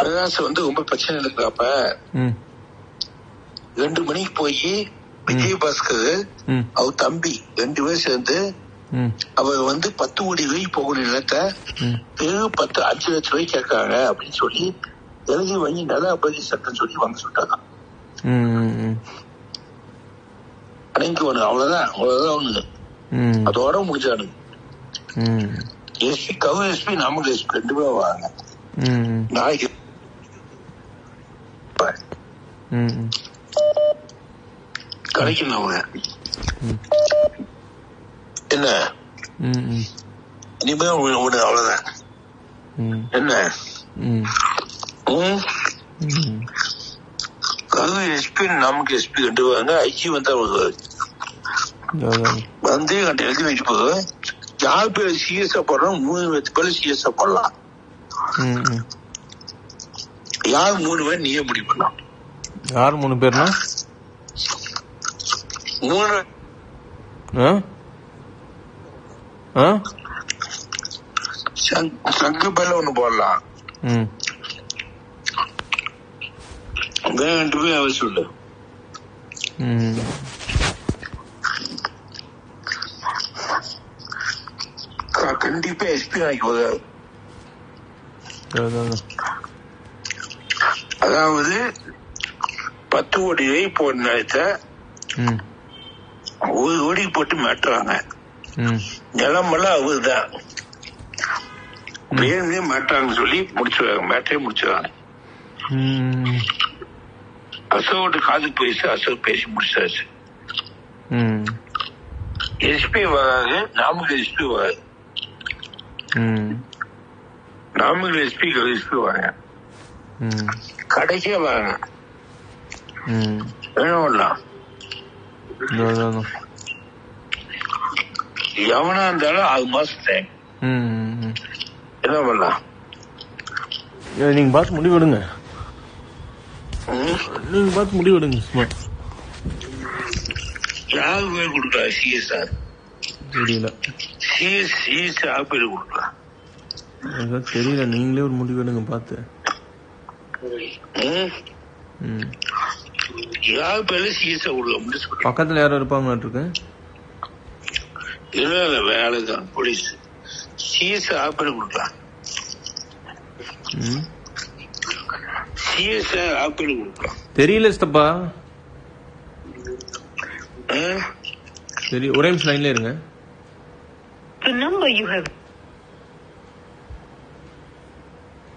பிரகாஷ் ரொம்ப பிரச்சனை இருக்கிறப்ப 2 மணிக்கு போய் விஜயபாஸ்கர் அவர் தம்பி 2 பேர் சேர்ந்து அவர் 10 கோடி ரூபாய்க்கு போகக்கூடிய நிலத்தை 5 லட்சம் ரூபாய் கேட்கறாங்க அப்படின்னு சொல்லி எழுதி வாங்கி நல அபதி சட்டம் சொல்லி வாங்க சொல்லிட்டாங்க. அன்னைக்கு அவ்வளவுதான் ஒண்ணு அதோட முடிச்சானு. எஸ்பி கவு எஸ்பி நாமக்கல் எஸ்பி 2 பேரும் வாங்க நாளைக்கு கிடைக்கணும் அவங்க என்ன இனிமே அவ்வளவுதான் என்ன கவு எஸ்பி நமக்கு எஸ்பி 2 வாங்க ஐஜி கண்டு எழுதி வச்சு போது யார் பேர் சிஎஸ்ஆ போடுறோம் 3 பேர் சிஎஸ்ஆ போடலாம். யார் 3 பேர் நீயே முடிவு பண்ணலாம். யார் 3 பேர்னா 3 சங்கு பேர்ல ஒண்ணு போடலாம். 2 பேர் அவசியம் சொல்லு. கண்டிப்பா எஸ்பி ஆகிப்போது. அதாவது 10 கோடி ரூபாய் போன நிலத்தை 1 கோடிக்கு போட்டு மாட்டுறாங்க. நிலமெல்லாம் அவருதான் வேணுமே மாட்டாங்கன்னு சொல்லி முடிச்சுருவாங்க. மேட்டரே முடிச்சுருவாங்க. அசோகோட காதுக்கு போயிடுச்சு. அசோக் பேசி முடிச்சாச்சு. எஸ்பி வராது. நாமக்கல் எஸ்பி வராது. நாமக்கல் எஸ்பி வாங்க கடைசியா வாங்க வேணும். எவனா இருந்தாலும் 6 மாசம் டைம். என்ன பண்ணலாம்? நீங்க பார்த்து முடிவெடுங்க. யாரு பேர் கொடுக்கலாம்? சிஎஸ்ஆர் தெரியல. சிஎஸ் யாரு பேர் கொடுக்கலாம் தெரியல. நீங்களே ஒரு முடிவெடுங்க பார்த்து. யாரு பேர்ல சிஎஸ்ஆர் கொடுக்கலாம்? பக்கத்துல யாரும் இருப்பாங்க இருக்கு. இல்ல வேலைதான் போலீஸ். சிஎஸ் யாரு பேர் கொடுக்கலாம்? சிஎஸ்ஆர் யாரு பேர் கொடுக்கலாம்? தெரியல ஸ்டப்பா. சரி ஒரே நிமிஷம் லைன்ல இருங்க. The number you have